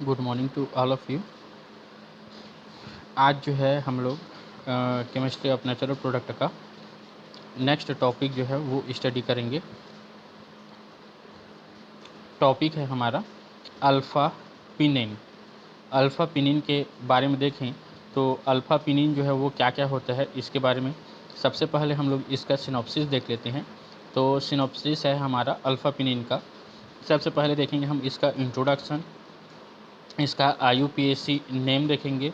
Good morning to all of you. आज जो है हम लोग केमिस्ट्री ऑफ नेचुरल प्रोडक्ट का नेक्स्ट टॉपिक जो है वो स्टडी करेंगे। टॉपिक है हमारा अल्फ़ा पिनिन। अल्फ़ा पिनिन के बारे में देखें तो अल्फ़ा पिनिन जो है वो क्या क्या होता है इसके बारे में सबसे पहले हम लोग इसका सिनॉप्सिस देख लेते हैं। तो सिनॉप्सिस है हमारा अल्फ़ा पिनिन का। सबसे पहले देखेंगे हम इसका इंट्रोडक्शन, इसका IUPAC नेम देखेंगे,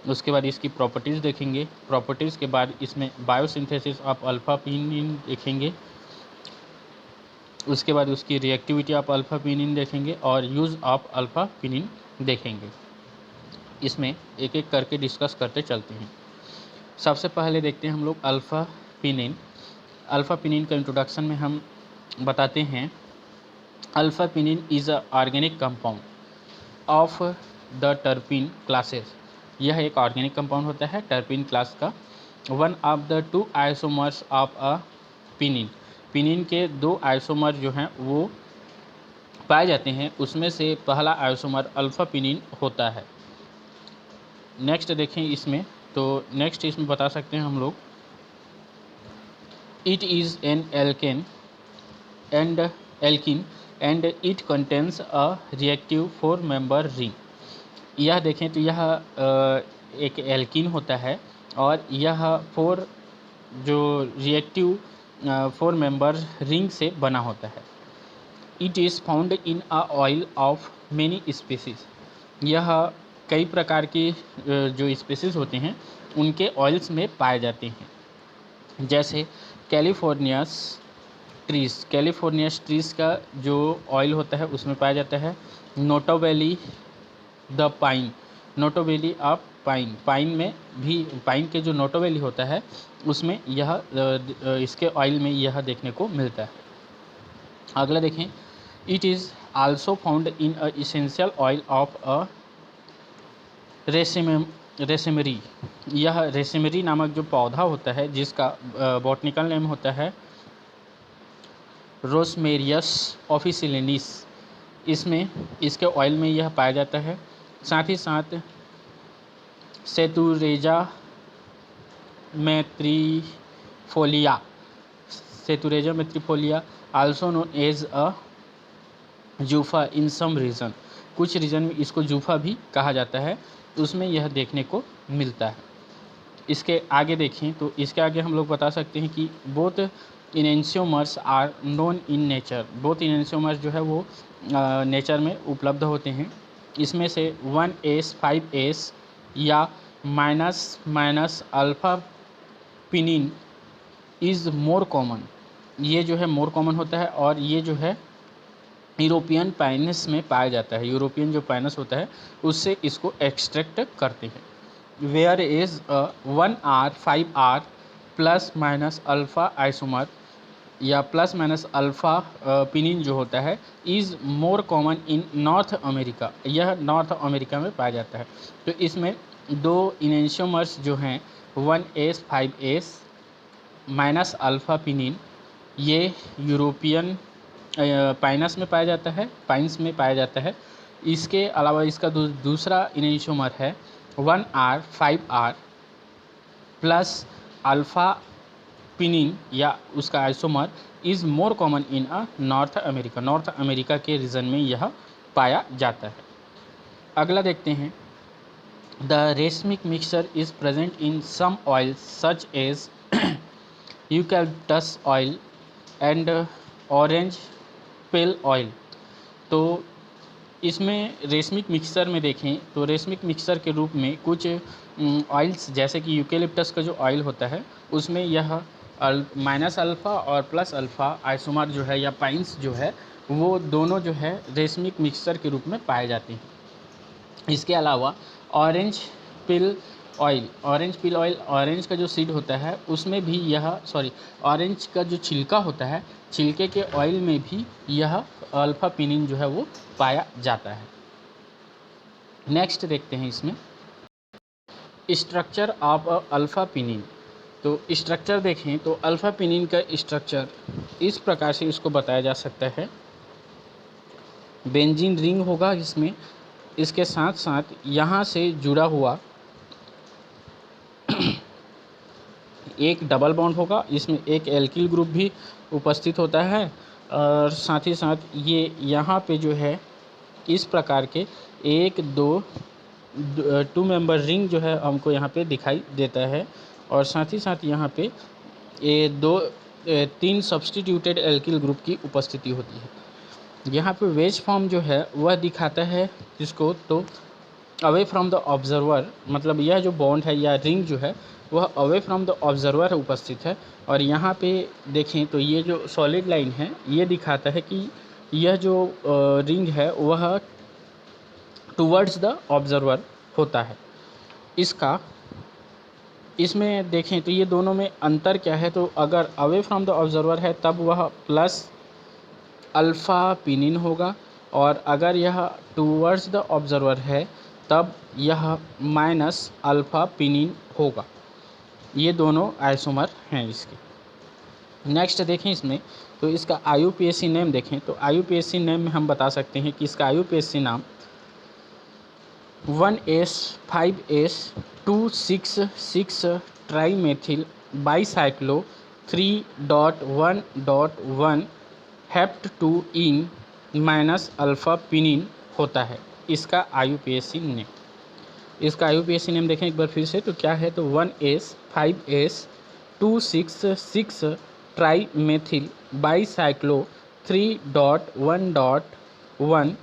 उसके बाद इसकी प्रॉपर्टीज़ देखेंगे। प्रॉपर्टीज़ के बाद इसमें बायोसिंथेसिस ऑफ अल्फ़ा पिनिन देखेंगे, उसके बाद उसकी रिएक्टिविटी ऑफ अल्फ़ा पिनिन देखेंगे और यूज़ ऑफ अल्फ़ा पिनिन देखेंगे। इसमें एक एक करके डिस्कस करते चलते हैं। सबसे पहले देखते हैं हम लोग अल्फ़ा पिनिन। अल्फ़ा पिनिन का इंट्रोडक्शन में हम बताते हैं alpha pinene is a organic compound of the terpene classes. यह एक ऑर्गेनिक कंपाउंड होता है टर्पीन क्लास का। One of the two isomers of a Pinin. Pinin के दो आइसोमर जो हैं वो पाए जाते हैं, उसमें से पहला आइसोमर अल्फ़ा पिनिन होता है। नेक्स्ट देखें इसमें, तो नेक्स्ट इसमें बता सकते हैं हम लोग it is an alkene and it contains a reactive 4 member ring. यह देखें तो यह एक एल्कीन होता है और यह 4 जो रिएक्टिव 4 मेंबर रिंग से बना होता है। It is found in a oil of many species. यह कई प्रकार की जो स्पीसीज होते हैं उनके ऑयल्स में पाए जाते हैं, जैसे कैलिफोर्नियस ट्रीज़ का जो ऑयल होता है उसमें पाया जाता है। Notably the pine, notably of pine, pine में भी पाइन के जो नोटोबेली होता है उसमें यह इसके ऑयल में यह देखने को मिलता है। अगला देखें, it is also found in a essential oil of a rosemary. यह रेसिमरी नामक जो पौधा होता है जिसका बॉटनिकल नेम होता है रोसमेरियस ऑफिसिलिनिस, इसमें इसके ऑयल में यह पाया जाता है। साथ ही साथ Satureja myrtifolia, Satureja myrtifolia also known as a जूफा इन सम रीजन, कुछ रीजन में इसको जूफा भी कहा जाता है, उसमें यह देखने को मिलता है। इसके आगे देखें तो इसके आगे हम लोग बता सकते हैं कि both enantiomers are known in nature. Both enantiomers जो है वो नेचर में उपलब्ध होते हैं। इसमें से 1s 5s या minus alpha pinene is more common. ये जो है मोर कॉमन होता है और ये जो है यूरोपियन पाइनस में पाया जाता है। यूरोपियन जो पाइनस होता है उससे इसको एक्सट्रैक्ट करते हैं। Where is 1R 5R plus minus alpha isomer या प्लस माइनस अल्फ़ा पिनिन जो होता है is more common in North America. यह नॉर्थ अमेरिका में पाया जाता है। तो इसमें दो इनेंशियोमर्स जो हैं 1s 5s minus alpha Pinin, ये यूरोपियन पाइनस में पाया जाता है, पाइन्स में पाया जाता है। इसके अलावा इसका दूसरा इनेंशियोमर है 1R 5R plus alpha pinene या उसका isomer is more common in a North America. North America के रीजन में यह पाया जाता है। अगला देखते हैं, the racemic mixture is present in some oil such as eucalyptus oil and orange peel oil. तो इसमें रेशमिक मिक्सचर में देखें तो रेशमिक मिक्सचर के रूप में कुछ ऑयल्स जैसे कि यूकैलिप्टस का जो ऑयल होता है उसमें यह माइनस अल्फ़ा और प्लस अल्फ़ा आइसोमर जो है या पाइन्स जो है वो दोनों जो है रेशमिक मिक्सचर के रूप में पाए जाते हैं। इसके अलावा ऑरेंज पिल ऑयल, ऑरेंज का जो सीड होता है उसमें भी यह ऑरेंज का जो छिलका होता है, छिलके के ऑयल में भी यह अल्फ़ा पिनिन जो है वो पाया जाता है। नेक्स्ट देखते हैं इसमें स्ट्रक्चर ऑफ अल्फ़ा पिनिन। तो स्ट्रक्चर देखें तो अल्फ़ा पिनिन का स्ट्रक्चर इस प्रकार से इसको बताया जा सकता है। बेंजीन रिंग होगा इसमें इसके साथ साथ यहाँ से जुड़ा हुआ एक डबल बॉन्ड होगा, इसमें एक एल्किल ग्रुप भी उपस्थित होता है और साथ ही साथ ये यहाँ पे जो है इस प्रकार के एक दो 2 मेंबर रिंग जो है हमको यहाँ पे दिखाई देता है और साथ ही साथ यहाँ पे ये 3 सब्स्टिट्यूटेड एल्किल ग्रुप की उपस्थिति होती है। यहाँ पे वेज फॉर्म जो है वह दिखाता है जिसको तो अवे फ्रॉम द ऑब्जर्वर, मतलब यह जो बॉन्ड है या रिंग जो है वह अवे फ्रॉम द ऑब्जर्वर उपस्थित है। और यहाँ पे देखें तो ये जो सॉलिड लाइन है ये दिखाता है कि यह जो रिंग है वह टुवर्ड्स द ऑब्जर्वर होता है। इसमें देखें तो ये दोनों में अंतर क्या है, तो अगर अवे फ्रॉम द ऑब्जर्वर है तब वह प्लस अल्फ़ा पिनिन होगा और अगर यह टुवर्ड्स द ऑब्जर्वर है तब यह माइनस अल्फ़ा पिनिन होगा। ये दोनों आइसोमर हैं इसके। नेक्स्ट देखें इसमें तो इसका IUPAC नेम देखें तो IUPAC नेम में हम बता सकते हैं कि इसका IUPAC नाम 1S 5S 266 ट्राईमेथिल बाईसाइक्लो 3.1.1 हेप्ट 2 इन माइनस अल्फ़ा पिनिन होता है इसका IUPAC नेम। इसका IUPAC नेम देखें एक बार फिर से तो क्या है, तो 1S 5S 266 ट्राईमेथिल बाईसाइक्लो 3.1.1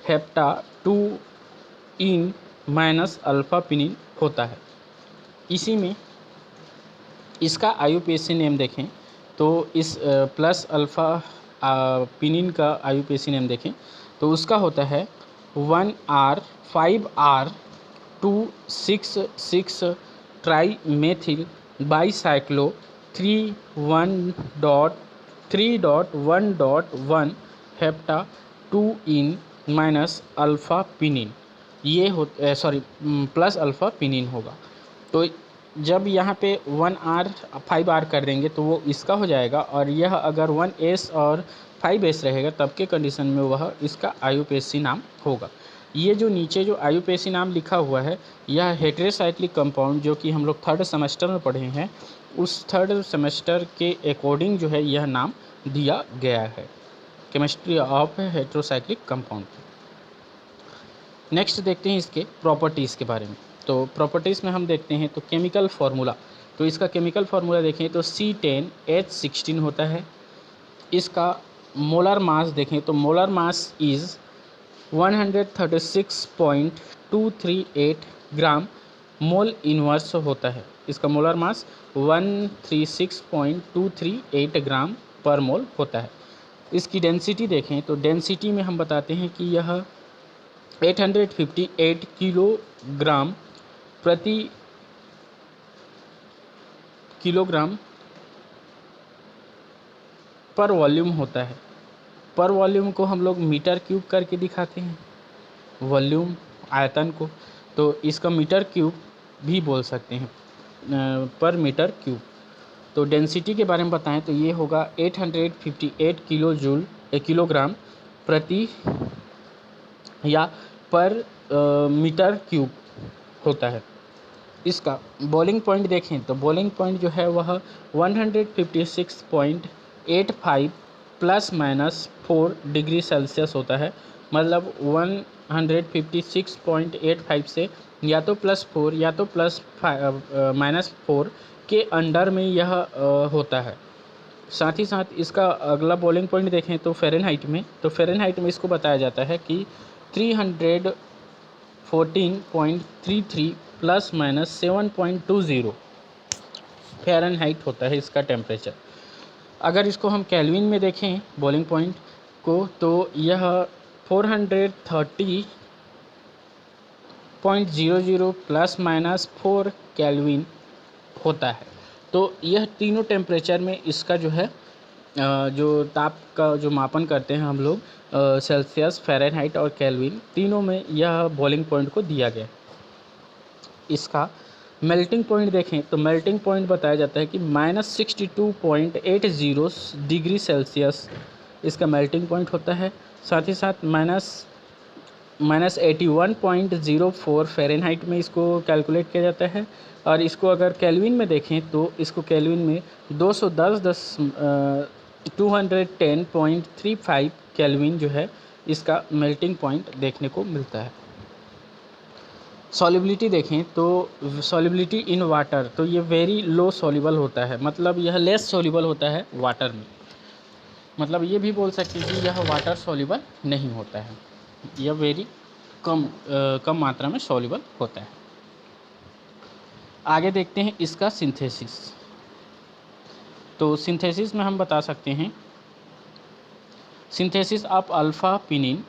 हेप्टा 2 इन माइनस अल्फ़ा पिनिन होता है। इसी में इसका IUPAC नेम देखें तो इस प्लस अल्फ़ा पिनिन का IUPAC नेम देखें तो उसका होता है 1R 5R 266 ट्राईमेथिल बाईसाइक्लो 3.1.1 हेप्टा 2 इन माइनस अल्फ़ा पिनिन ये प्लस अल्फ़ा पिनिन होगा। तो जब यहाँ पे 1R 5R कर देंगे तो वो इसका हो जाएगा और यह अगर 1S और 5S रहेगा तब के कंडीशन में वह इसका IUPAC नाम होगा। ये जो नीचे जो IUPAC नाम लिखा हुआ है यह हेटेरोसाइक्लिक कंपाउंड जो कि हम लोग 3rd सेमेस्टर में पढ़े हैं उस 3rd सेमेस्टर के अकॉर्डिंग जो है यह नाम दिया गया है, chemistry of heterocyclic compound. Next देखते हैं इसके प्रॉपर्टीज़ के बारे में। तो प्रॉपर्टीज़ में हम देखते हैं तो केमिकल फार्मूला, तो इसका केमिकल फार्मूला देखें तो C10H16 होता है। इसका मोलर मास देखें तो molar mass is 136.238 gram mole inverse होता है। इसका मोलर मास 136.238 ग्राम पर मोल होता है। इसकी डेंसिटी देखें तो डेंसिटी में हम बताते हैं कि यह 858 किलोग्राम प्रति किलोग्राम पर वॉल्यूम होता है। पर वॉल्यूम को हम लोग मीटर क्यूब करके दिखाते हैं, वॉल्यूम आयतन को, तो इसका मीटर क्यूब भी बोल सकते हैं पर मीटर क्यूब। तो डेंसिटी के बारे में बताएं तो ये होगा 858 किलोग्राम प्रति या पर मीटर क्यूब होता है। इसका बॉइलिंग पॉइंट देखें तो बॉइलिंग पॉइंट जो है वह 156.85 प्लस माइनस 4 डिग्री सेल्सियस होता है। मतलब 156.85 से या तो +4 या तो -4 के अंडर में यह होता है। साथ ही साथ इसका अगला बॉइलिंग पॉइंट देखें तो फ़ारेनहाइट में, तो फ़ारेनहाइट में इसको बताया जाता है कि 314.33 प्लस माइनस 7.20 फ़ारेनहाइट होता है इसका टेम्परेचर। अगर इसको हम केल्विन में देखें बॉइलिंग पॉइंट को तो यह 430.00 प्लस माइनस 4 केल्विन होता है। तो यह तीनों टेम्परेचर में इसका जो है जो ताप का जो मापन करते हैं हम लोग सेल्सियस, फ़ारेनहाइट और केल्विन, तीनों में यह बॉइलिंग पॉइंट को दिया गया। इसका मेल्टिंग पॉइंट देखें तो मेल्टिंग पॉइंट बताया जाता है कि -62.80 डिग्री सेल्सियस इसका मेल्टिंग पॉइंट होता है। साथ ही साथ -81.04 फ़ारेनहाइट में इसको कैलकुलेट किया जाता है। और इसको अगर केल्विन में देखें तो इसको केल्विन में 210.35 केल्विन जो है इसका मेल्टिंग पॉइंट देखने को मिलता है। सॉल्युबिलिटी देखें तो सॉल्युबिलिटी इन वाटर, तो ये वेरी लो सॉल्युबल होता है, मतलब यह लेस सॉल्युबल होता है वाटर में। मतलब ये भी बोल सकते हैं कि यह वाटर सॉल्युबल नहीं होता है, यह वेरी कम मात्रा में सॉल्युबल होता है। आगे देखते हैं इसका सिंथेसिस। तो सिंथेसिस में हम बता सकते हैं synthesis of alpha pinene.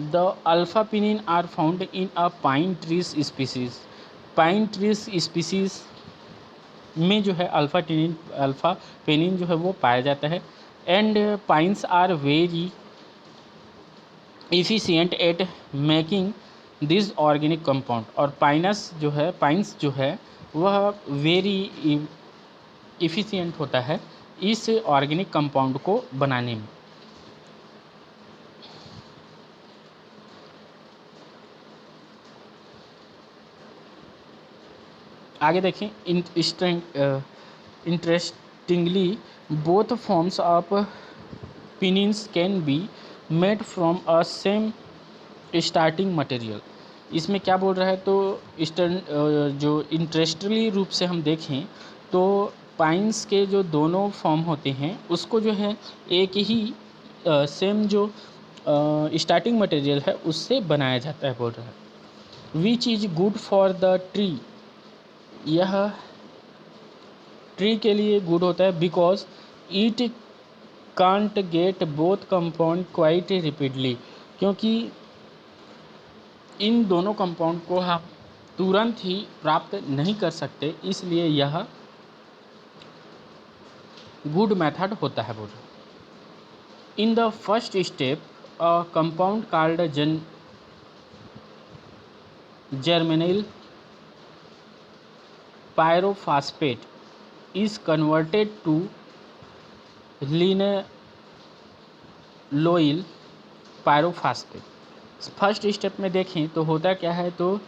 The alpha pinene are found in a pine trees species. Pine trees species में जो है अल्फा पेनिन जो है वो पाया जाता है। And pines are very efficient at making this organic compound. और पाइन्स जो है वह वेरी इफ़िशियंट होता है इस ऑर्गेनिक कंपाउंड को बनाने में। आगे देखें, interestingly both forms of pinenes can be made from a same starting material. इसमें क्या बोल रहा है, तो जो इंटरेस्टली रूप से हम देखें तो पाइन्स के जो दोनों फॉर्म होते हैं उसको जो है एक ही सेम जो स्टार्टिंग मटेरियल है उससे बनाया जाता है, बोल रहा है। Which is good for the tree, यह ट्री के लिए गुड होता है, because it can't get both compound quite repeatedly, क्योंकि इन दोनों कंपाउंड को हम तुरंत ही प्राप्त नहीं कर सकते, इसलिए यह गुड मेथड होता है। बोल in the first step a compound called geranyl pyrophosphate is converted to linalyl pyrophosphate. First step में देखें तो होता क्या है, तो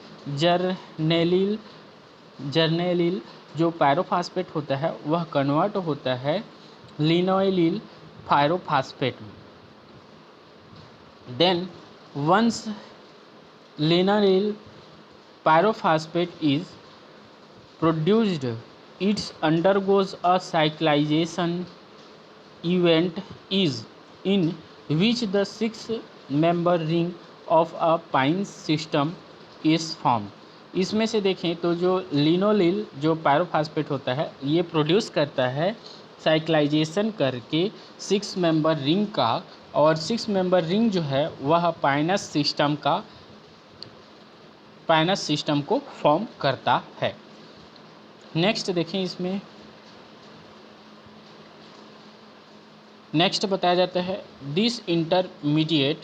जर्नेलिल जो पायरोफॉस्फेट होता है वह कन्वर्ट होता है लिनोइल पायरोफॉस्फेट में। Then once linalyl pyrophosphate is produced, it undergoes a cyclization event is in which the 6-member ring of a pine system is formed। इसमें से देखें तो जो लिनोलिल जो पायरोफॉस्फेट होता है ये प्रोड्यूस करता है साइक्लाइजेशन करके 6-मेंबर रिंग का, और 6-मेंबर रिंग जो है वह पाइनस सिस्टम को फॉर्म करता है। नेक्स्ट देखें, इसमें नेक्स्ट बताया जाता है this intermediate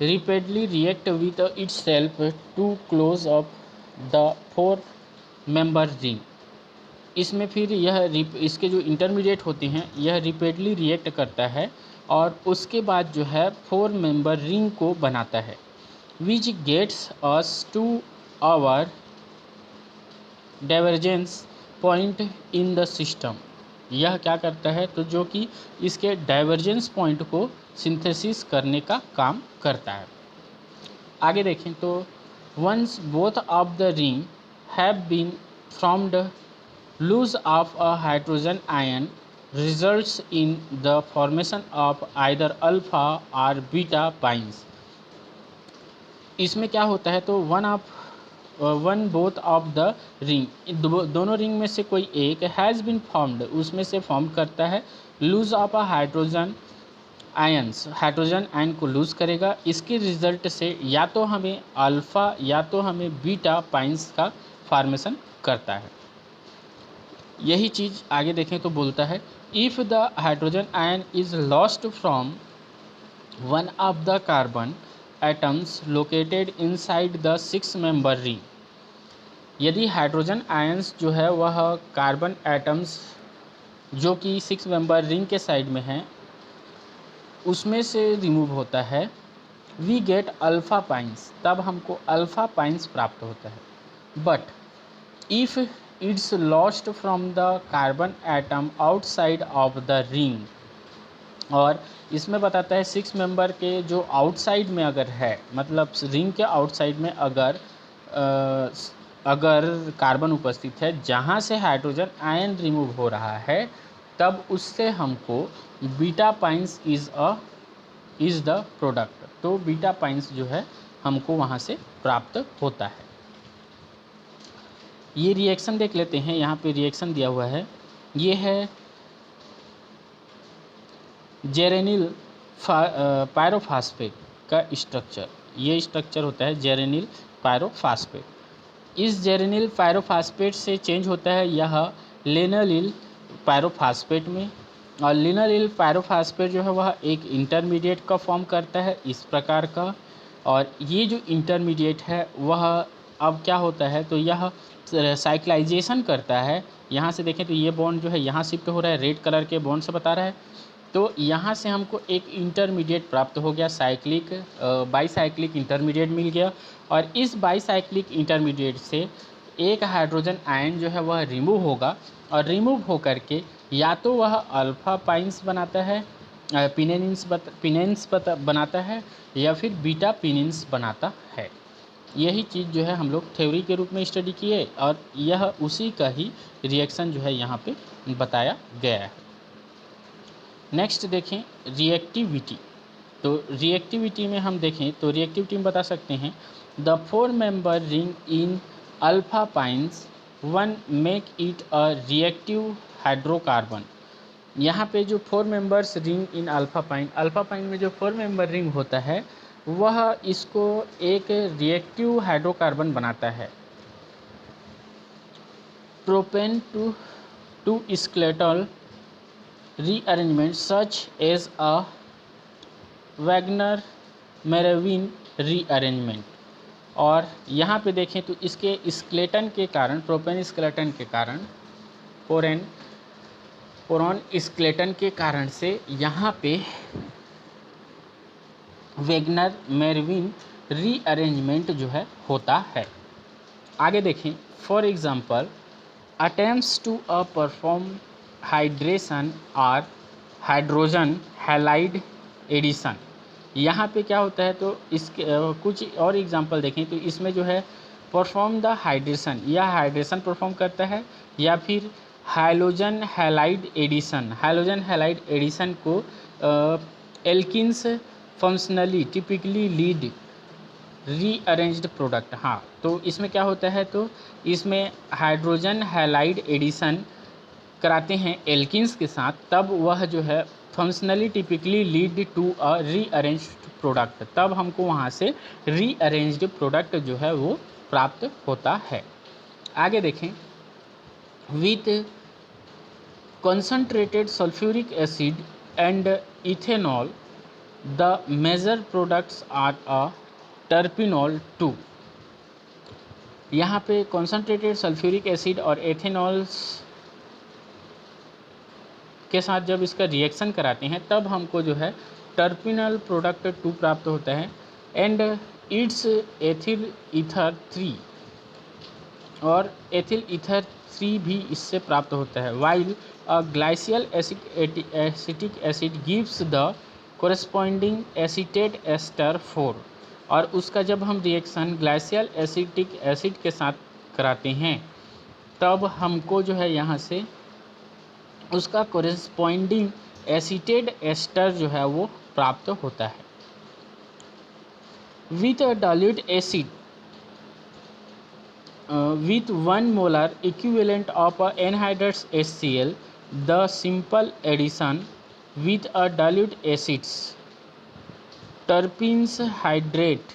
repeatedly react with itself to close up the four member ring. इसमें फिर इसके जो इंटरमीडिएट होते हैं यह रिपीटली रिएक्ट करता है और उसके बाद जो है 4-मेंबर रिंग को बनाता है, which gets us to our divergence point in the system. यह क्या करता है, तो जो कि इसके डाइवर्जेंस पॉइंट को सिंथेसिस करने का काम करता है। आगे देखें तो once both of the ring have been formed, loose of a hydrogen ion results in the formation of either alpha or beta pines. इसमें क्या होता है, तो one both of the ring, दोनों रिंग में से कोई एक हैज़ बीन फॉर्म्ड, उसमें से फॉर्म करता है loose of a hydrogen ion को लूज़ करेगा। इसके रिजल्ट से या तो हमें अल्फ़ा या तो हमें बीटा पाइन्स का फॉर्मेशन करता है। यही चीज़ आगे देखें तो बोलता है if the hydrogen ion is lost from one of the carbon atoms located inside the six member ring. यदि हाइड्रोजन आयंस जो है वह कार्बन एटम्स जो कि 6-मेंबर रिंग के साइड में हैं उसमें से रिमूव होता है वी गेट अल्फ़ा पाइंस, तब हमको अल्फ़ा पाइंस प्राप्त होता है। But if it's lost from the carbon atom outside of the ring, और इसमें बताता है 6 मेंबर के जो आउटसाइड में अगर है, मतलब रिंग के आउटसाइड में अगर कार्बन उपस्थित है जहाँ से हाइड्रोजन आयन रिमूव हो रहा है, तब उससे हमको beta pines is the product. तो बीटा पाइंस जो है हमको वहाँ से प्राप्त होता है। ये रिएक्शन देख लेते हैं, यहाँ पे रिएक्शन दिया हुआ है, ये है जेरेनिल पायरोफॉस्फेट का स्ट्रक्चर। ये स्ट्रक्चर होता है जेरेनिल पायरोफॉस्फेट। इस जेरेनिल पायरोफॉस्फेट से चेंज होता है यह लिनोलिल पायरोफॉस्फेट में, और लिनोलिल पायरोफॉस्फेट जो है वह एक इंटरमीडिएट का फॉर्म करता है इस प्रकार का। और ये जो इंटरमीडिएट है वह अब क्या होता है, तो यह साइक्लाइजेशन करता है। यहाँ से देखें तो ये बॉन्ड जो है यहाँ शिफ्ट हो रहा है, रेड कलर के बॉन्ड से बता रहा है। तो यहाँ से हमको एक इंटरमीडिएट प्राप्त हो गया, बाईसाइक्लिक इंटरमीडिएट मिल गया। और इस बाईसाइक्लिक इंटरमीडिएट से एक हाइड्रोजन आयन जो है वह रिमूव होगा, और रिमूव होकर के या तो वह अल्फ़ा पाइंस बनाता है, पिनेंस बनाता है, या फिर बीटा पिनेंस बनाता है। यही चीज़ जो है हम लोग थ्योरी के रूप में स्टडी किए, और यह उसी का ही रिएक्शन जो है यहाँ पे बताया गया है। नेक्स्ट देखें रिएक्टिविटी। तो रिएक्टिविटी में हम देखें तो रिएक्टिविटी में बता सकते हैं the 4 member ring in alpha pines one make it a reactive hydrocarbon. यहाँ पे जो 4 members ring in alpha pine में जो 4 मेंबर रिंग होता है वह इसको एक रिएक्टिव हाइड्रोकार्बन बनाता है। Propane two skeletal rearrangement such as a Wagner-Merewin rearrangement। और यहाँ पे देखें तो इसके स्केलेटन के कारण, प्रोपेन स्केलेटन के कारण, पोरॉन स्केलेटन के कारण से यहाँ पे वैगनर मेरविन रीअरेंजमेंट जो है होता है। आगे देखें, for example attempts to perform hydration or hydrogen halide addition. यहाँ पे क्या होता है, तो इसके कुछ और एग्जांपल देखें तो इसमें जो है परफॉर्म द हाइड्रेशन, या हाइड्रेशन परफॉर्म करता है, या फिर हाइड्रोजन हैलाइड एडिशन को alkenes functionally typically lead rearranged product. हाँ, तो इसमें क्या होता है, तो इसमें हाइड्रोजन हैलाइड एडिशन कराते हैं एल्किन्स के साथ, तब वह जो है functionally typically lead to a rearranged product, तब हमको वहाँ से रीअरेंज्ड प्रोडक्ट जो है वो प्राप्त होता है। आगे देखें, with concentrated sulfuric acid and ethanol the major products are a terpenol 2। यहाँ पे concentrated sulfuric acid और एथेनॉल्स के साथ जब इसका रिएक्शन कराते हैं तब हमको जो है टर्पिनल प्रोडक्ट 2 प्राप्त होता है, एंड इट्स एथिल ईथर 3, और एथिल ईथर 3 भी इससे प्राप्त होता है। While a glacial acetic acid gives the corresponding acetate ester 4, और उसका जब हम रिएक्शन ग्लाइसियल एसिटिक एसिड के साथ कराते हैं तब हमको जो है यहाँ से उसका कोरेस्पॉन्डिंग एसीटेट एस्टर जो है वो प्राप्त होता है। With a dilute acid with 1 molar equivalent of anhydrous HCl, the simple addition with a dilute acids terpenes hydrate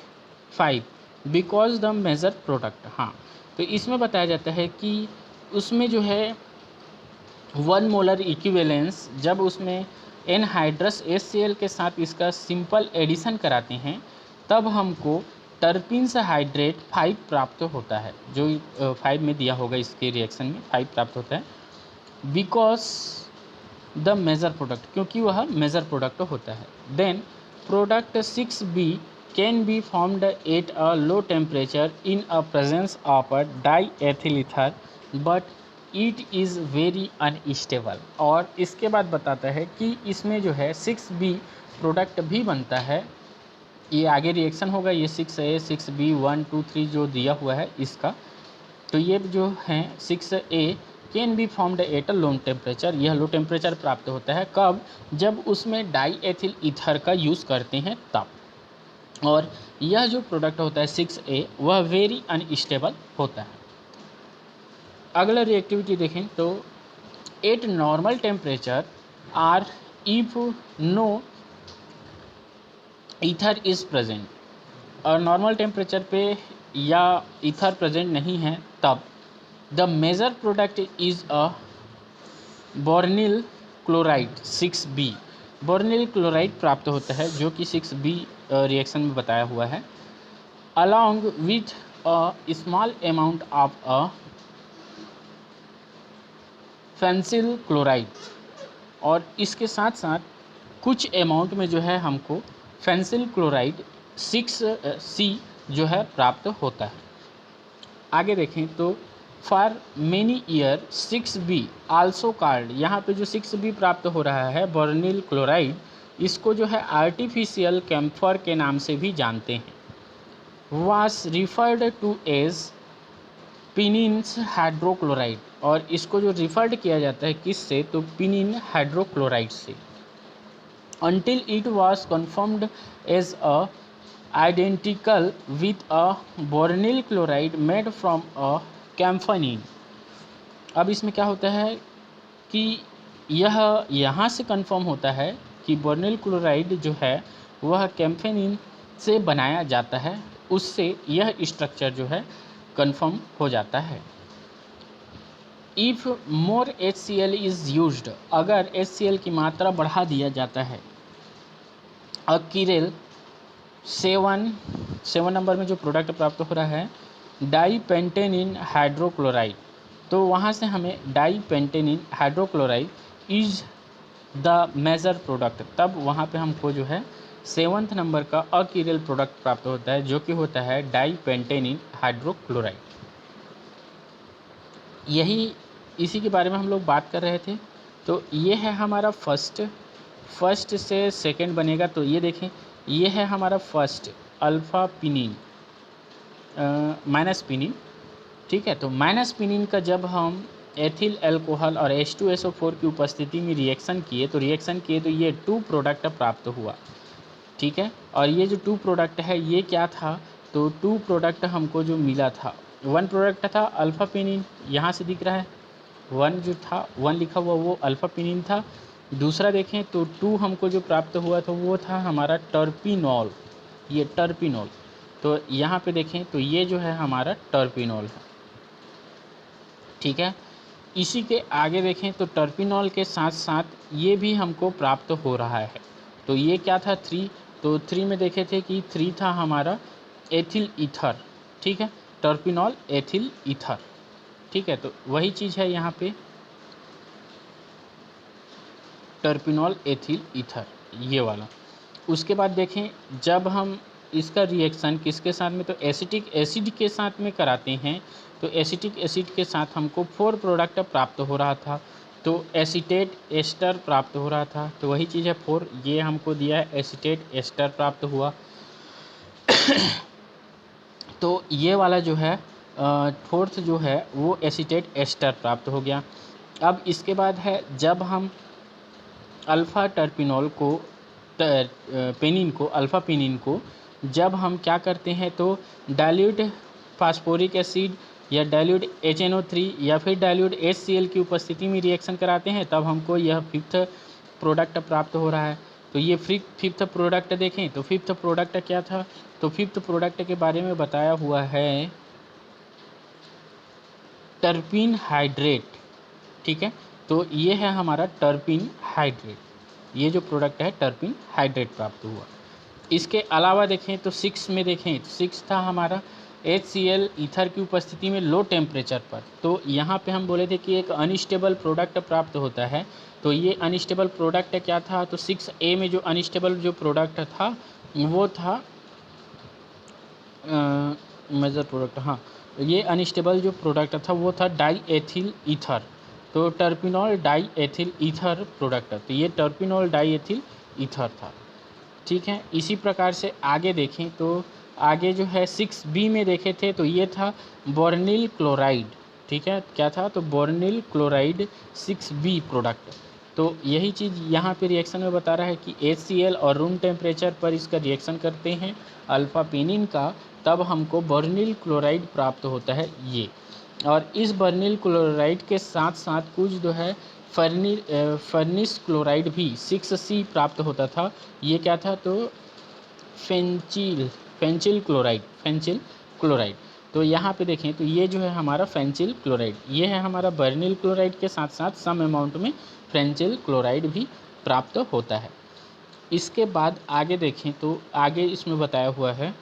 5 because the major product। हाँ, तो इसमें बताया जाता है कि उसमें जो है 1 मोलर इक्विवेलेंस, जब उसमें एनहाइड्रस HCl के साथ इसका सिंपल एडिशन कराते हैं तब हमको टर्पिन्स हाइड्रेट 5 प्राप्त होता है, जो 5 में दिया होगा इसके रिएक्शन में 5 प्राप्त होता है, बिकॉज द मेजर प्रोडक्ट, क्योंकि वह मेजर प्रोडक्ट होता है। Then product 6B can be formed at a low temperature in a presence of a diethyl ether but it is very unstable. और इसके बाद बताता है कि इसमें जो है 6B प्रोडक्ट भी बनता है। ये आगे रिएक्शन होगा, ये 6A 6B 1 2 3 जो दिया हुआ है इसका, तो ये जो है 6A can be formed at a low temperature. यह लो टेम्परेचर प्राप्त होता है कब? जब उसमें डाईएथिल ईथर का यूज़ करते हैं तब। और यह जो प्रोडक्ट होता है 6A वह वेरी अनस्टेबल होता है। अगला रिएक्टिविटी देखें तो at normal temperature or if no ether is present. और नॉर्मल टेम्परेचर पे या ईथर प्रेजेंट नहीं है तब the major product is a bornyl chloride 6B। Bornyl chloride प्राप्त होता है जो कि 6B रिएक्शन में बताया हुआ है, along with a small amount of a fenchyl chloride. और इसके साथ साथ कुछ अमाउंट में जो है हमको फेंसिल क्लोराइड 6C जो है प्राप्त होता है। आगे देखें तो for many year 6B also called, यहाँ पे जो 6B प्राप्त हो रहा है बोर्निल क्लोराइड, इसको जो है आर्टिफिशियल कैम्फर के नाम से भी जानते हैं। Was referred to as pinenes hydrochloride. और इसको जो रिफर्ड किया जाता है किससे? तो पिनिन हाइड्रोक्लोराइड से। until it was confirmed as a identical with a boronil chloride made from a कैम्फनीन। अब इसमें क्या होता है कि यह यहाँ से कंफर्म होता है कि बोर्निल क्लोराइड जो है वह कैम्फेनिन से बनाया जाता है, उससे यह स्ट्रक्चर जो है कंफर्म हो जाता है। If more HCl is used, अगर HCl की मात्रा बढ़ा दिया जाता है, अकीरेल 7 नंबर में जो प्रोडक्ट प्राप्त हो रहा है डाईपेंटेनिन हाइड्रोक्लोराइड, तो वहाँ से हमें dipentene hydrochloride is the major product, तब वहाँ पे हमको जो है 7 नंबर का अकीरेल प्रोडक्ट प्राप्त होता है जो कि होता है डाईपेंटेनिन हाइड्रोक्लोराइड। यही इसी के बारे में हम लोग बात कर रहे थे। तो ये है हमारा फर्स्ट से सेकंड बनेगा, तो ये देखें ये है हमारा first alpha Pinin minus Pinin, ठीक है। तो माइनस पिनिन का जब हम एथिल अल्कोहल और H2SO4 की उपस्थिति में रिएक्शन किए तो ये 2 प्रोडक्ट प्राप्त हुआ, ठीक है। और ये जो 2 प्रोडक्ट है ये क्या था? तो 2 प्रोडक्ट हमको जो मिला था, 1 प्रोडक्ट था अल्फ़ा पिनिन, यहाँ से दिख रहा है 1 जो था 1 लिखा हुआ वो अल्फ़ा पिनिन था। दूसरा देखें तो 2 हमको जो प्राप्त हुआ था वो था हमारा टर्पिनॉल, ये टर्पिनॉल। तो यहाँ पे देखें तो ये जो है हमारा टर्पिनॉल है, ठीक है। इसी के आगे देखें तो टर्पिनॉल के साथ साथ ये भी हमको प्राप्त हो रहा है। तो ये क्या था 3, तो 3 में देखे थे कि 3 था हमारा एथिल ईथर, ठीक है, टर्पिनॉल एथिल ईथर, ठीक है। तो वही चीज़ है यहाँ पे टर्पिनॉल एथिल ईथर ये वाला। उसके बाद देखें जब हम इसका रिएक्शन किसके साथ में, तो एसिटिक एसिड के साथ में कराते हैं, तो एसिटिक एसिड के साथ हमको 4 प्रोडक्ट प्राप्त हो रहा था, तो एसीटेट एस्टर प्राप्त हो रहा था, तो वही चीज़ है 4, ये हमको दिया है एसीटेट एस्टर प्राप्त हुआ। तो ये वाला जो है फोर्थ जो है वो एसीटेट एस्टर प्राप्त हो गया। अब इसके बाद है जब हम अल्फ़ा टर्पिनॉल को पेनिन को अल्फ़ा पेनिन को जब हम क्या करते हैं तो डाइल्यूट फास्फोरिक एसिड या डाइल्यूट HNO3 या फिर डाइल्यूट HCl की उपस्थिति में रिएक्शन कराते हैं, तब हमको यह 5th प्रोडक्ट प्राप्त हो रहा है। तो ये 5th प्रोडक्ट देखें तो 5th प्रोडक्ट क्या था, तो 5th प्रोडक्ट के बारे में बताया हुआ है टर्पिन हाइड्रेट, ठीक है। तो ये है हमारा टर्पिन हाइड्रेट, ये जो प्रोडक्ट है टर्पिन हाइड्रेट प्राप्त हुआ। इसके अलावा देखें तो 6 में देखें तो 6 था हमारा HCl ईथर की उपस्थिति में लो टेम्परेचर पर। तो यहाँ पे हम बोले थे कि एक अनस्टेबल प्रोडक्ट प्राप्त होता है, तो ये अनस्टेबल प्रोडक्ट क्या था, तो 6A में जो अनस्टेबल जो प्रोडक्ट था वो था मेजर प्रोडक्ट, हाँ, ये अनस्टेबल जो प्रोडक्ट था वो था डाई एथिल ईथर, तो terpineol die ethyl ether product, तो ये टर्पिनॉल डाई एथिल ईथर था। ठीक है, इसी प्रकार से आगे देखें तो आगे जो है 6B में देखे थे तो ये था बोर्निल क्लोराइड। ठीक है, क्या था, तो बोर्निल क्लोराइड 6B प्रोडक्ट। तो यही चीज़ यहाँ पे रिएक्शन में बता रहा है कि HCl और रूम टेम्परेचर पर इसका रिएक्शन करते हैं अल्फा पेनिन का, तब हमको बोर्निल क्लोराइड प्राप्त होता है ये। और इस बर्निल क्लोराइड के साथ साथ कुछ जो है फर्निस क्लोराइड भी 6C प्राप्त होता था। ये क्या था, तो फेंचिल क्लोराइड। तो यहाँ पे देखें तो ये जो है हमारा फेंचिल क्लोराइड, ये है हमारा बर्निल क्लोराइड के साथ साथ सम अमाउंट में फेंचिल क्लोराइड भी प्राप्त होता है। इसके बाद आगे देखें तो आगे इसमें बताया हुआ है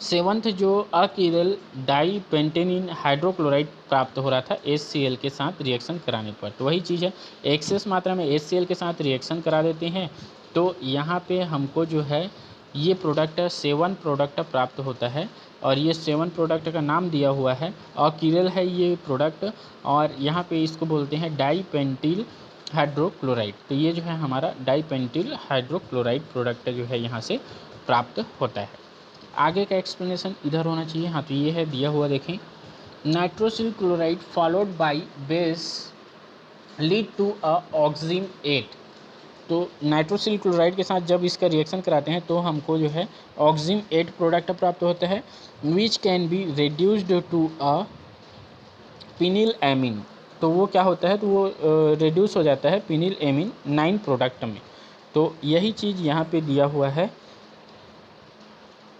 7th जो अकीरल डाई पेंटेनिन हाइड्रोक्लोराइड प्राप्त हो रहा था HCl के साथ रिएक्शन कराने पर। तो वही चीज़ है, एक्सेस मात्रा में HCl के साथ रिएक्शन करा देते हैं तो यहाँ पे हमको जो है ये प्रोडक्ट 7 प्रोडक्ट प्राप्त होता है। और ये 7 प्रोडक्ट का नाम दिया हुआ है, अकीरल है ये प्रोडक्ट, और यहाँ पे इसको बोलते हैं डाई पेंटिल हाइड्रोक्लोराइड। तो ये जो है हमारा डाई पेंटिल हाइड्रोक्लोराइड प्रोडक्ट जो है यहाँ से प्राप्त होता है। आगे का एक्सप्लेनेशन इधर होना चाहिए, हाँ, तो ये है दिया हुआ, देखें, nitrosyl chloride followed by base lead to a oxime 8। तो नाइट्रोसिल क्लोराइड के साथ जब इसका रिएक्शन कराते हैं तो हमको जो है ऑक्सिम 8 प्रोडक्ट प्राप्त होता है, which can be reduced to a pinyl amine. तो वो क्या होता है, तो वो रिड्यूस हो जाता है पिनिल एमिन 9 प्रोडक्ट में। तो यही चीज़ यहाँ पे दिया हुआ है,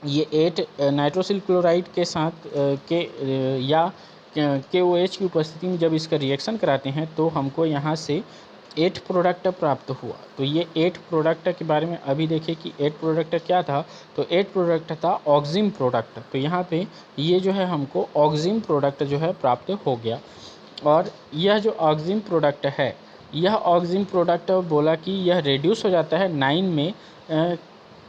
ये 8 नाइट्रोसिल क्लोराइड के साथ या KOH की उपस्थिति में जब इसका रिएक्शन कराते हैं तो हमको यहाँ से 8 प्रोडक्ट प्राप्त हुआ। तो ये 8 प्रोडक्ट के बारे में अभी देखिए कि 8 प्रोडक्ट क्या था, तो 8 प्रोडक्ट था ऑक्सिम प्रोडक्ट। तो यहाँ पे ये जो है हमको ऑक्सिम प्रोडक्ट जो है प्राप्त हो गया। और यह जो ऑक्सिम प्रोडक्ट है, यह ऑक्सिम प्रोडक्ट बोला कि यह रिड्यूस हो जाता है 9 में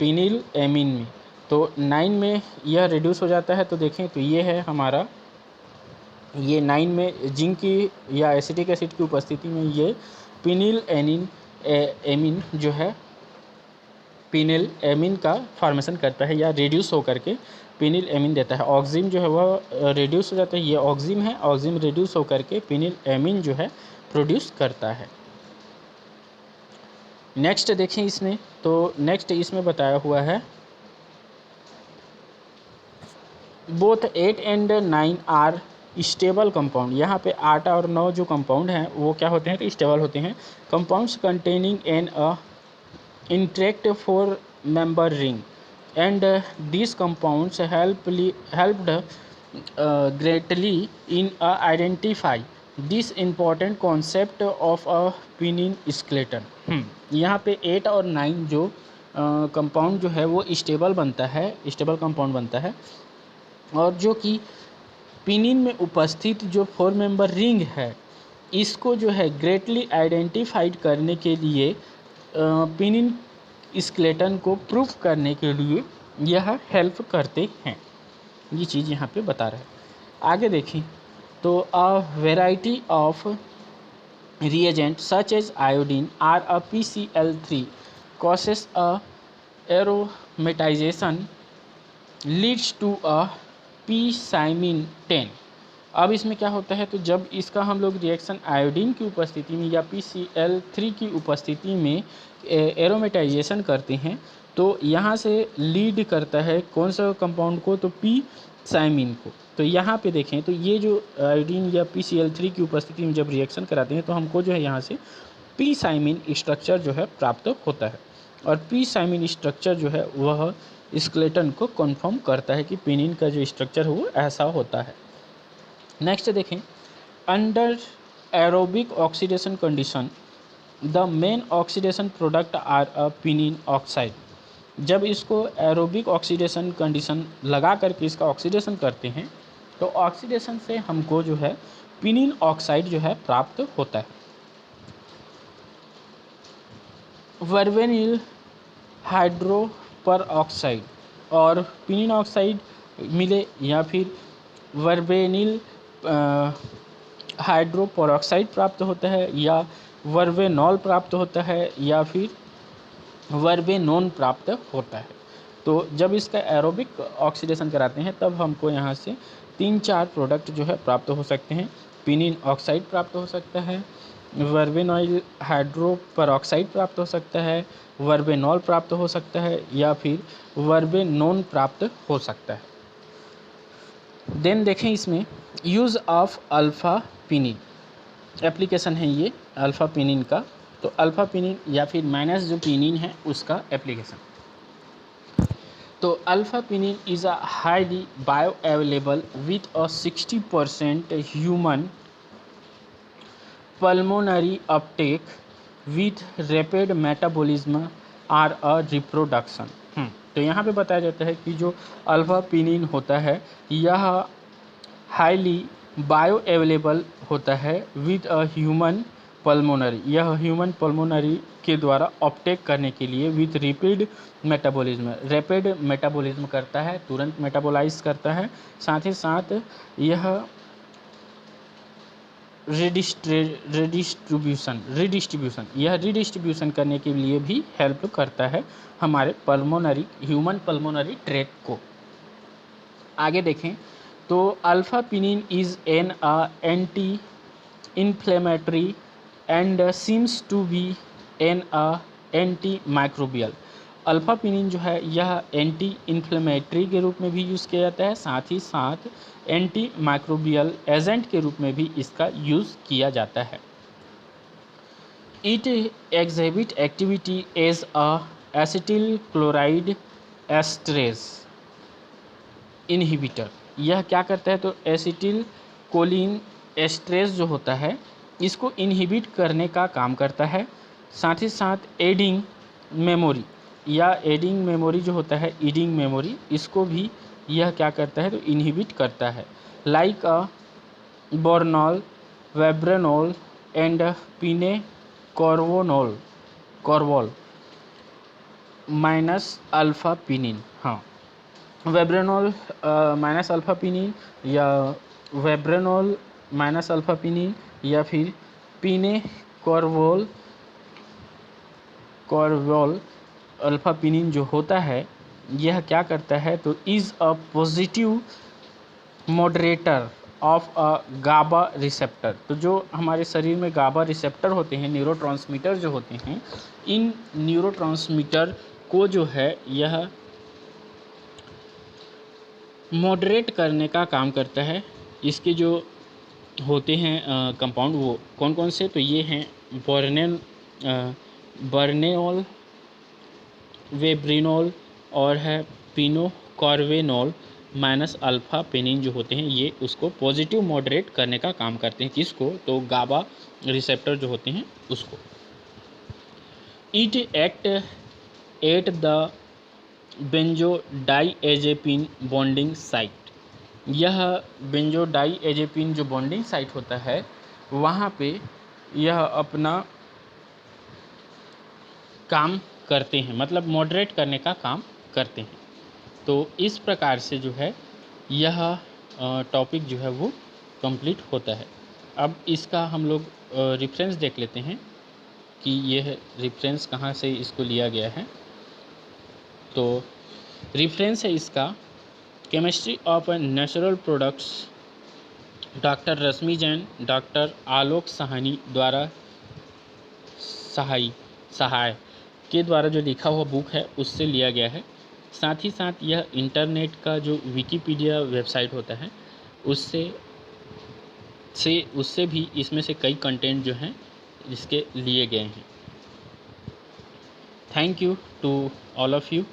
पिनिल एमिन में। तो 9 में यह रिड्यूस हो जाता है। तो देखें तो ये है हमारा, ये 9 में जिंक की या एसिटिक एसिड की उपस्थिति में ये पिनिल एमिन जो है पिनिल एमिन का फॉर्मेशन करता है या रिड्यूस होकर के पिनिल एमिन देता है। ऑक्सिम जो है वह रिड्यूस हो जाता है, ये ऑक्सिम है, ऑक्सिम रिड्यूस होकर के पिनिल एमिन जो है प्रोड्यूस करता है। नेक्स्ट देखें इसमें, तो नेक्स्ट इसमें बताया हुआ है both 8 and 9 are stable compound. यहाँ पे 8 और 9 जो कंपाउंड हैं वो क्या होते हैं, तो स्टेबल होते हैं। Compounds containing N interact 4 member ring and this compounds helped greatly in identify this important concept of a Pinin skeleton. यहाँ पे 8 और 9 जो कंपाउंड जो है वो स्टेबल बनता है, स्टेबल कंपाउंड बनता है, और जो कि पिनिन में उपस्थित जो 4 मेंबर रिंग है इसको जो है ग्रेटली आइडेंटिफाइड करने के लिए पिनिन स्केलेटन को प्रूफ करने के लिए यह हेल्प करते हैं। ये चीज़ यहाँ पे बता रहा है। आगे देखें तो a variety of reagent such as iodine or a PCl3 causes a aromatization leads to a p-simine 10। अब इसमें क्या होता है, तो जब इसका हम लोग रिएक्शन आयोडीन की उपस्थिति में या PCl3 की उपस्थिति में एरोमेटाइजेशन करते हैं तो यहाँ से लीड करता है कौन सा कंपाउंड को, तो पी साइमिन को। तो यहाँ पे देखें तो ये जो आयोडीन या PCl3 की उपस्थिति में जब रिएक्शन कराते हैं तो हमको जो है यहाँ से पी साइमिन स्ट्रक्चर जो है प्राप्त होता है। और पी साइमिन स्ट्रक्चर जो है वह स्केलेटन को कन्फर्म करता है कि पिनिन का जो स्ट्रक्चर है वो ऐसा होता है। नेक्स्ट देखें, under aerobic oxidation condition the main oxidation product are a pinene oxide. जब इसको एरोबिक ऑक्सीडेशन कंडीशन लगा करके इसका ऑक्सीडेशन करते हैं तो ऑक्सीडेशन से हमको जो है पिनिन ऑक्साइड जो है प्राप्त होता है। वर्बेनिल हाइड्रोपर ऑक्साइड और पिनिन ऑक्साइड मिले या फिर वर्बेनिल हाइड्रोपेरोक्साइड प्राप्त होता है या वर्बेनॉल प्राप्त होता है या फिर वर्बेनोन प्राप्त होता है। तो जब इसका एरोबिक ऑक्सीडेशन कराते हैं तब हमको यहाँ से 3-4 प्रोडक्ट जो है प्राप्त हो सकते हैं। पिनिन ऑक्साइड प्राप्त हो सकता है, वर्बेनॉइल हाइड्रोपेरोक्साइड प्राप्त हो सकता है, वर्बेनॉल प्राप्त हो सकता है या फिर वर्बेनोन प्राप्त हो सकता है। देन देखें इसमें use of alpha Pinin, application है ये अल्फ़ा पिनिन का। तो अल्फ़ा पिनिन या फिर माइनस जो पिनिन है उसका एप्लीकेशन। तो alpha pinene is a highly bio available with a 60% human pulmonary uptake with rapid metabolism or a reproduction. तो यहाँ पे बताया जाता है कि जो अल्फ़ा पिनिन होता है यह हाईली बायो अवेलेबल होता है विद अ ह्यूमन पल्मोनरी, यह ह्यूमन पल्मोनरी के द्वारा अपटेक करने के लिए विथ रैपिड मेटाबॉलिज्म करता है, तुरंत मेटाबोलाइज करता है। साथ ही साथ यह रिडिस्ट्रीब्यूशन करने के लिए भी हेल्प करता है हमारे ह्यूमन पल्मोनरी ट्रैक को। आगे देखें तो alpha pinene is an anti inflammatory and seems to be an anti microbial. Alpha pinene जो है यह एंटी इन्फ्लेमेटरी के रूप में भी यूज़ किया जाता है, साथ ही साथ एंटी माइक्रोबियल एजेंट के रूप में भी इसका यूज़ किया जाता है। It exhibit activity as acetyl chloride esterase inhibitor. यह क्या करता है तो एसिटिल कोलिन एस्ट्रेज जो होता है इसको इनहिबिट करने का काम करता है। साथ ही साथ एडिंग मेमोरी या एडिंग मेमोरी जो होता है ईडिंग मेमोरी, इसको भी यह क्या करता है तो इनहिबिट करता है। लाइक अ बोर्नॉल, वेब्रेनॉल एंड पिने कॉर्वोल माइनस अल्फ़ा पिनिन। हाँ, वेब्रेनॉल माइनस अल्फ़ा पिनिन या वेब्रेनॉल माइनस अल्फ़ा पिनिन या फिर पिने कॉर्वोल अल्फ़ा पिनिन जो होता है यह क्या करता है तो is a positive moderator of a GABA receptor. तो जो हमारे शरीर में गाबा रिसेप्टर होते हैं, न्यूरोट्रांसमीटर जो होते हैं, इन न्यूरोट्रांसमीटर को जो है यह मॉडरेट करने का काम करता है। इसके जो होते हैं कंपाउंड वो कौन कौन से तो ये हैं बर्नेओल, वेब्रिनॉल और है पिनोकॉर्वेनॉल माइनस अल्फ़ा पेनिन जो होते हैं ये उसको पॉजिटिव मॉडरेट करने का काम करते हैं। किसको तो गाबा रिसेप्टर जो होते हैं उसको। It act at the benzodiazepine bonding site. यह बेंजोडाइएजेपिन जो बॉन्डिंग साइट होता है वहाँ पे यह अपना काम करते हैं, मतलब मॉडरेट करने का काम करते हैं। तो इस प्रकार से जो है यह टॉपिक जो है वो कंप्लीट होता है। अब इसका हम लोग रेफरेंस देख लेते हैं कि यह रेफरेंस कहाँ से इसको लिया गया है। तो रेफरेंस है इसका chemistry of natural products, doctor Rashmi Jain, doctor Alok Sahni द्वारा सहाय के द्वारा जो लिखा हुआ बुक है उससे लिया गया है। साथ ही साथ यह इंटरनेट का जो विकिपीडिया वेबसाइट होता है उससे भी इसमें से कई कंटेंट जो हैं इसके लिए गए हैं। Thank you to all of you.